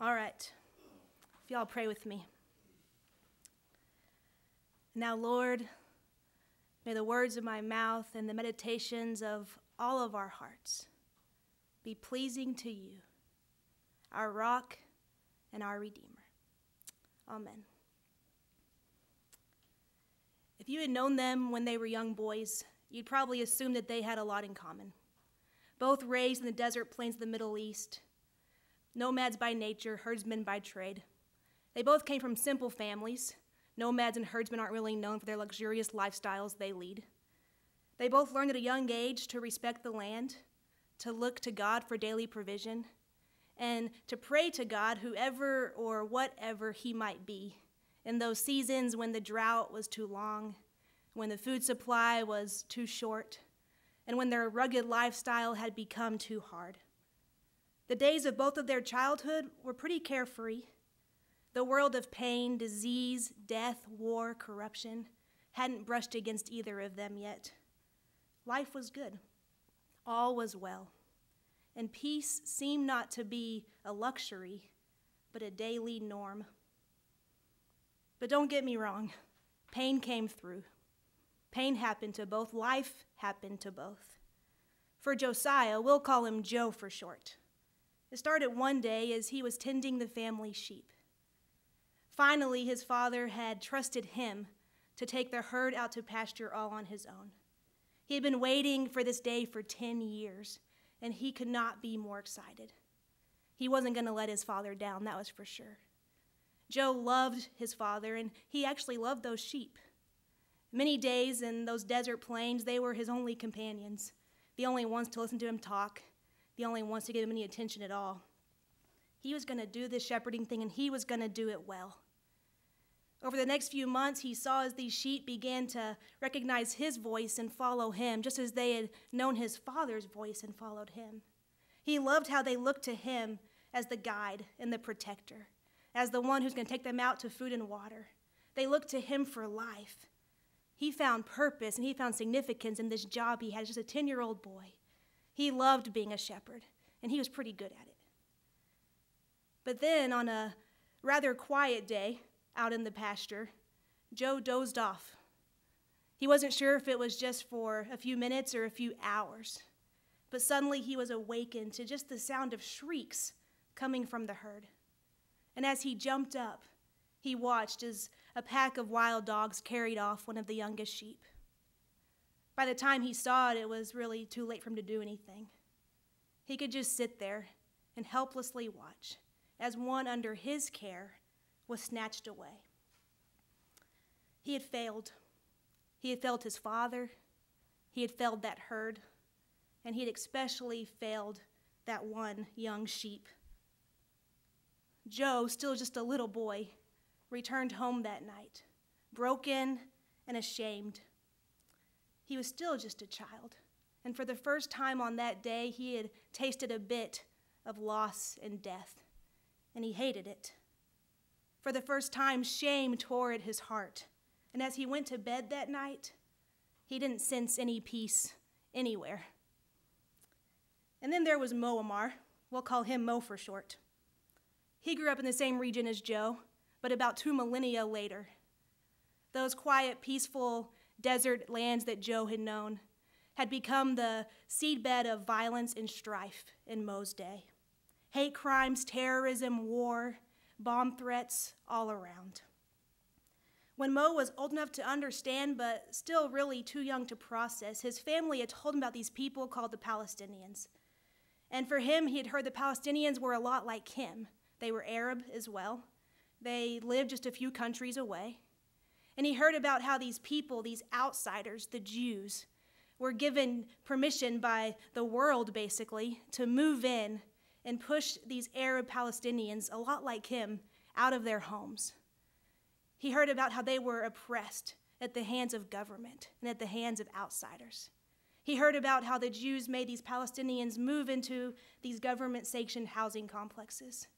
All right. If y'all pray with me. Now, Lord, may the words of my mouth and the meditations of all of our hearts be pleasing to you, our rock and our Redeemer. Amen. If you had known them when they were young boys, you'd probably assume that they had a lot in common. Both raised in the desert plains of the Middle East, nomads by nature, herdsmen by trade. They both came from simple families. Nomads and herdsmen aren't really known for their luxurious lifestyles they lead. They both learned at a young age to respect the land, to look to God for daily provision, and to pray to God, whoever or whatever he might be, in those seasons when the drought was too long, when the food supply was too short, and when their rugged lifestyle had become too hard. The days of both of their childhood were pretty carefree. The world of pain, disease, death, war, corruption hadn't brushed against either of them yet. Life was good. All was well. And peace seemed not to be a luxury, but a daily norm. But don't get me wrong, pain came through. Pain happened to both. Life happened to both. For Josiah, we'll call him Joe for short. It started one day as he was tending the family sheep. Finally, his father had trusted him to take the herd out to pasture all on his own. He had been waiting for this day for 10 years, and he could not be more excited. He wasn't going to let his father down, that was for sure. Joe loved his father, and he actually loved those sheep. Many days in those desert plains, they were his only companions, the only ones to listen to him talk, the only ones to give him any attention at all. He was going to do this shepherding thing, and he was going to do it well. Over the next few months, he saw as these sheep began to recognize his voice and follow him, just as they had known his father's voice and followed him. He loved how they looked to him as the guide and the protector, as the one who's going to take them out to food and water. They looked to him for life. He found purpose and he found significance in this job he had as just a 10-year-old boy. He loved being a shepherd, and he was pretty good at it. But then on a rather quiet day out in the pasture, Joe dozed off. He wasn't sure if it was just for a few minutes or a few hours, but suddenly he was awakened to just the sound of shrieks coming from the herd. And as he jumped up, he watched as a pack of wild dogs carried off one of the youngest sheep. By the time he saw it, it was really too late for him to do anything. He could just sit there and helplessly watch as one under his care was snatched away. He had failed. He had failed his father. He had failed that herd. And he had especially failed that one young sheep. Joe, still just a little boy, returned home that night, broken and ashamed. He was still just a child. And for the first time on that day, he had tasted a bit of loss and death. And he hated it. For the first time, shame tore at his heart. And as he went to bed that night, he didn't sense any peace anywhere. And then there was Mo Amar. We'll call him Mo for short. He grew up in the same region as Joe, but about 2 millennia later. Those quiet, peaceful desert lands that Joe had known had become the seedbed of violence and strife in Mo's day. Hate crimes, terrorism, war, bomb threats all around. When Mo was old enough to understand, but still really too young to process, his family had told him about these people called the Palestinians. And for him, he had heard the Palestinians were a lot like him. They were Arab as well. They lived just a few countries away. And he heard about how these people, these outsiders, the Jews, were given permission by the world, basically, to move in and push these Arab Palestinians, a lot like him, out of their homes. He heard about how they were oppressed at the hands of government and at the hands of outsiders. He heard about how the Jews made these Palestinians move into these government-sanctioned housing complexes.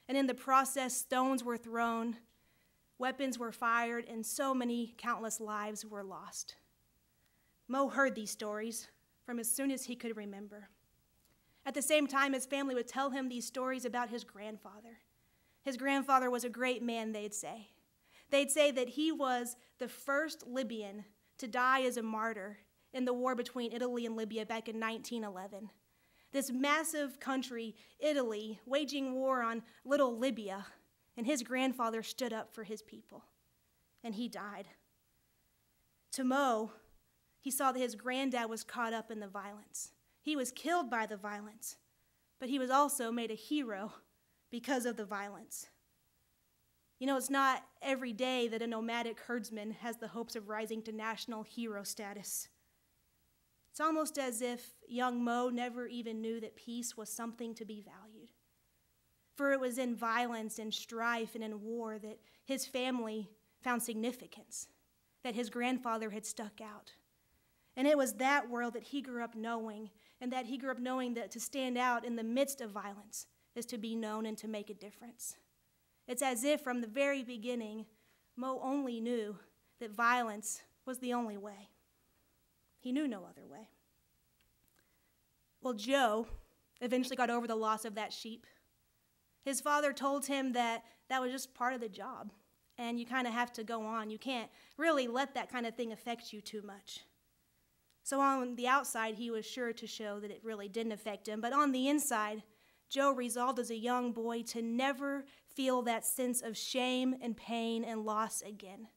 And in the process, stones were thrown, weapons were fired, and so many countless lives were lost. Mo heard these stories from as soon as he could remember. At the same time, his family would tell him these stories about his grandfather, His grandfather was a great man, they'd say. They'd say that he was the first Libyan to die as a martyr in the war between Italy and Libya back in 1911. This massive country, Italy, waging war on little Libya, and his grandfather stood up for his people, and he died. To Mo, he saw that his granddad was caught up in the violence. He was killed by the violence, but he was also made a hero because of the violence. You know, it's not every day that a nomadic herdsman has the hopes of rising to national hero status. It's almost as if young Mo never even knew that peace was something to be valued. For it was in violence and strife and in war that his family found significance, that his grandfather had stuck out. And it was that world that he grew up knowing, and that he grew up knowing that to stand out in the midst of violence is to be known and to make a difference. It's as if from the very beginning, Mo only knew that violence was the only way. He knew no other way. Well, Joe eventually got over the loss of that sheep. His father told him that that was just part of the job, and you kind of have to go on. You can't really let that kind of thing affect you too much. So on the outside, he was sure to show that it really didn't affect him, but on the inside, Joe resolved as a young boy to never feel that sense of shame and pain and loss again.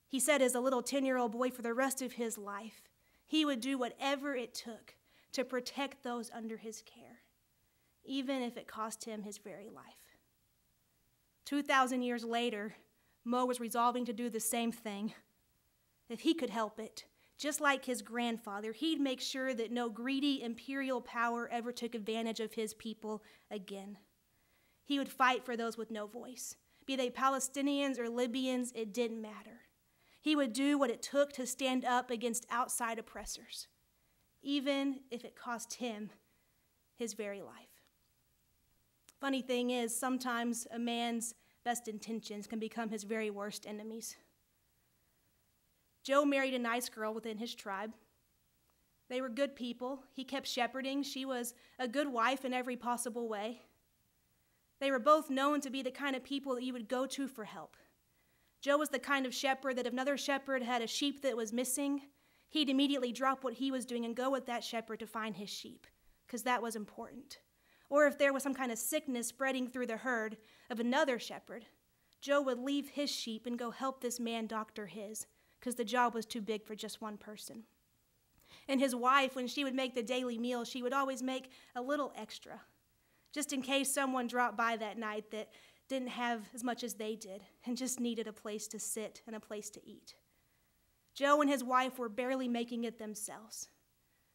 He said as a little 10-year-old boy for the rest of his life, he would do whatever it took to protect those under his care, even if it cost him his very life. 2,000 years later, Mo was resolving to do the same thing. If he could help it, just like his grandfather, he'd make sure that no greedy imperial power ever took advantage of his people again. He would fight for those with no voice. Be they Palestinians or Libyans, it didn't matter. He would do what it took to stand up against outside oppressors, even if it cost him his very life. Funny thing is, sometimes a man's best intentions can become his very worst enemies. Joe married a nice girl within his tribe. They were good people. He kept shepherding. She was a good wife in every possible way. They were both known to be the kind of people that you would go to for help. Joe was the kind of shepherd that if another shepherd had a sheep that was missing, he'd immediately drop what he was doing and go with that shepherd to find his sheep, because that was important. Or if there was some kind of sickness spreading through the herd of another shepherd, Joe would leave his sheep and go help this man doctor his, because the job was too big for just one person. And his wife, when she would make the daily meal, she would always make a little extra, just in case someone dropped by that night that didn't have as much as they did and just needed a place to sit and a place to eat. Joe and his wife were barely making it themselves,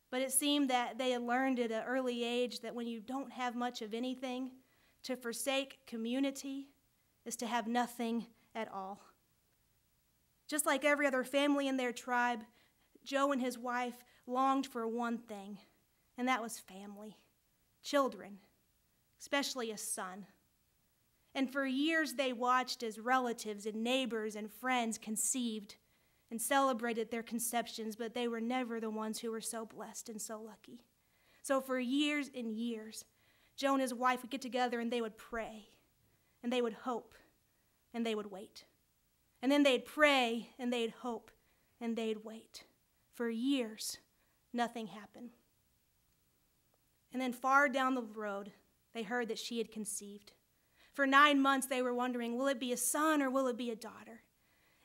but it seemed that they had learned at an early age that when you don't have much of anything, to forsake community is to have nothing at all. Just like every other family in their tribe, Joe and his wife longed for one thing, and that was family, children, especially a son. And for years they watched as relatives and neighbors and friends conceived and celebrated their conceptions, but they were never the ones who were so blessed and so lucky. So for years and years, Joe and his wife would get together and they would pray, and they would hope, and they would wait. And then they'd pray, and they'd hope, and they'd wait. For years, nothing happened. And then far down the road, they heard that she had conceived. For 9 months, they were wondering, will it be a son or will it be a daughter?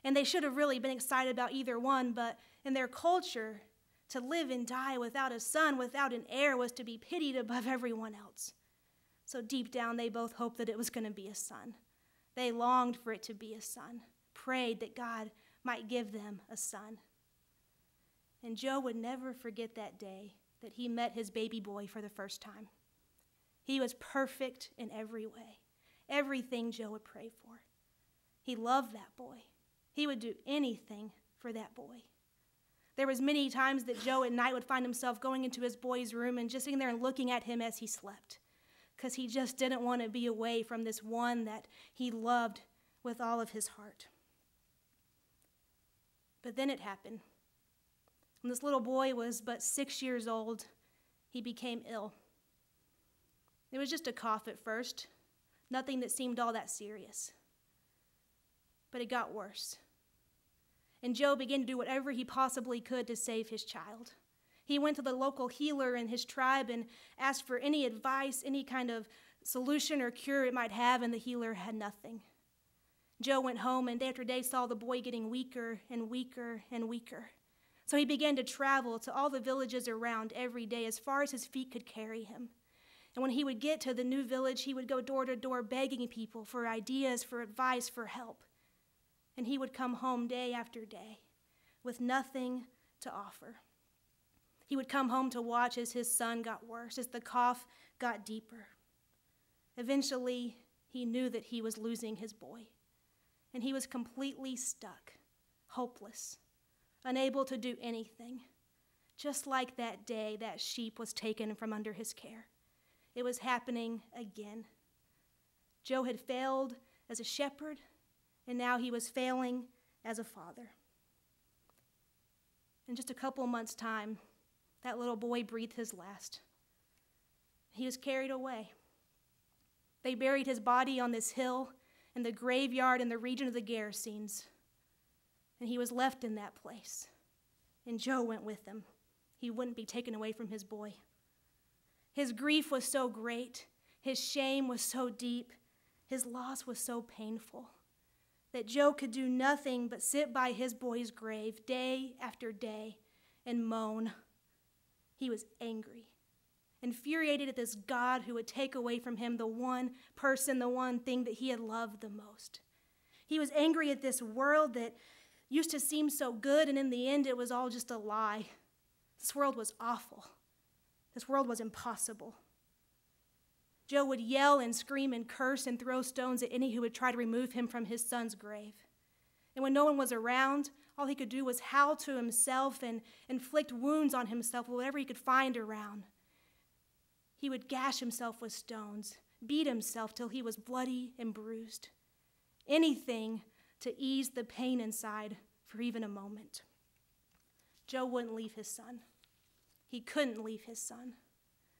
And they should have really been excited about either one, but in their culture, to live and die without a son, without an heir, was to be pitied above everyone else. So deep down, they both hoped that it was going to be a son. They longed for it to be a son, prayed that God might give them a son. And Joe would never forget that day that he met his baby boy for the first time. He was perfect in every way, everything Joe would pray for. He loved that boy. He would do anything for that boy. There was many times that Joe at night would find himself going into his boy's room and just sitting there and looking at him as he slept, because he just didn't want to be away from this one that he loved with all of his heart. But then it happened. When this little boy was but 6 years old, he became ill. It was just a cough at first. nothing that seemed all that serious. But it got worse. And Joe began to do whatever he possibly could to save his child. He went to the local healer in his tribe and asked for any advice, any kind of solution or cure it might have, and the healer had nothing. Joe went home and day after day saw the boy getting weaker and weaker and weaker. So he began to travel to all the villages around every day as far as his feet could carry him. And when he would get to the new village, he would go door to door begging people for ideas, for advice, for help. And he would come home day after day with nothing to offer. He would come home to watch as his son got worse, as the cough got deeper. Eventually, he knew that he was losing his boy, and he was completely stuck, hopeless, unable to do anything. Just like that day that sheep was taken from under his care. It was happening again. Joe had failed as a shepherd, and now he was failing as a father. In just a couple of months' time, that little boy breathed his last. He was carried away. They buried his body on this hill in the graveyard in the region of the Gerasenes, and he was left in that place. And Joe went with him. He wouldn't be taken away from his boy. His grief was so great, his shame was so deep, his loss was so painful, that Joe could do nothing but sit by his boy's grave day after day and moan. He was angry, infuriated at this God who would take away from him the one person, the one thing that he had loved the most. He was angry at this world that used to seem so good, and in the end it was all just a lie. This world was awful. This world was impossible. Joe would yell and scream and curse and throw stones at any who would try to remove him from his son's grave. And when no one was around, all he could do was howl to himself and inflict wounds on himself with whatever he could find around. He would gash himself with stones, beat himself till he was bloody and bruised. Anything to ease the pain inside for even a moment. Joe wouldn't leave his son. He couldn't leave his son.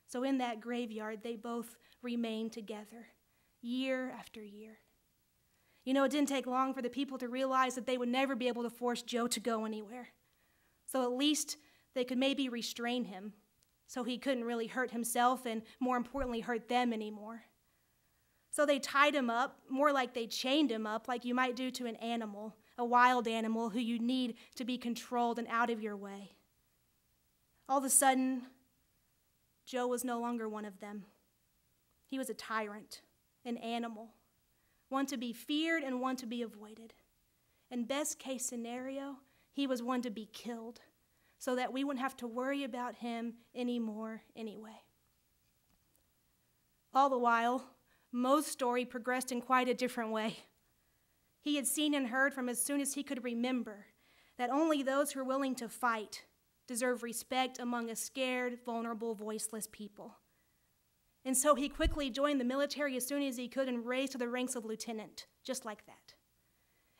So in that graveyard, they both remained together, year after year. You know, it didn't take long for the people to realize that they would never be able to force Joe to go anywhere. So at least they could maybe restrain him, so he couldn't really hurt himself and, more importantly, hurt them anymore. So they tied him up, more like they chained him up, like you might do to an animal, a wild animal who you need to be controlled and out of your way. All of a sudden, Joe was no longer one of them. He was a tyrant, an animal, one to be feared and one to be avoided. In best case scenario, he was one to be killed so that we wouldn't have to worry about him anymore anyway. All the while, Mo's story progressed in quite a different way. He had seen and heard from as soon as he could remember that only those who are willing to fight deserve respect among a scared, vulnerable, voiceless people. And so he quickly joined the military as soon as he could and raised to the ranks of lieutenant, just like that.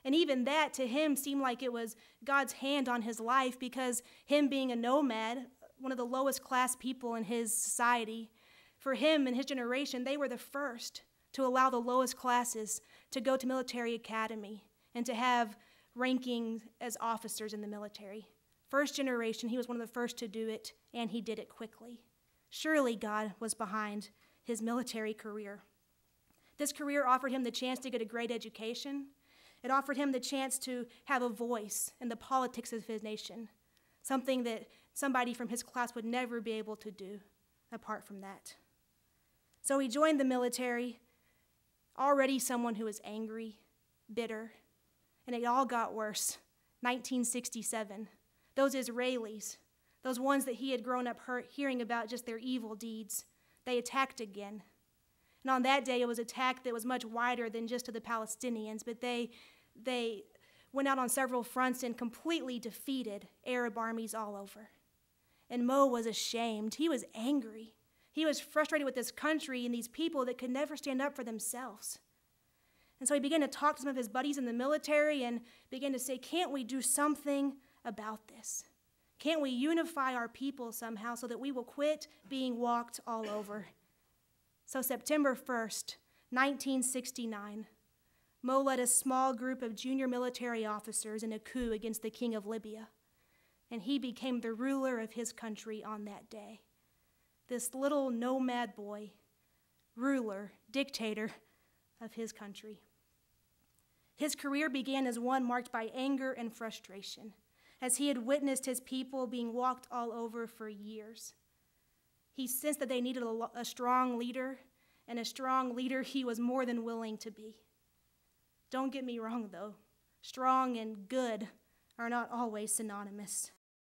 And even that to him seemed like it was God's hand on his life, because him being a nomad, one of the lowest class people in his society, for him and his generation, they were the first to allow the lowest classes to go to military academy and to have ranking as officers in the military. First generation, he was one of the first to do it, and he did it quickly. Surely God was behind his military career. This career offered him the chance to get a great education. It offered him the chance to have a voice in the politics of his nation, something that somebody from his class would never be able to do apart from that. So he joined the military, already someone who was angry, bitter, and it all got worse. 1967. Those Israelis, those ones that he had grown up hearing about just their evil deeds, they attacked again. And on that day, it was an attack that was much wider than just to the Palestinians, but they went out on several fronts and completely defeated Arab armies all over. And Mo was ashamed. He was angry. He was frustrated with this country and these people that could never stand up for themselves. And so he began to talk to some of his buddies in the military and began to say, can't we do something about this? Can't we unify our people somehow so that we will quit being walked all over? So September 1st, 1969. Mo led a small group of junior military officers in a coup against the king of Libya, and he became the ruler of his country on that day. This little nomad boy, ruler, dictator of his country. His career began as one marked by anger and frustration, as he had witnessed his people being walked all over for years. He sensed that they needed a strong leader, and a strong leader he was more than willing to be. Don't get me wrong, though. Strong and good are not always synonymous.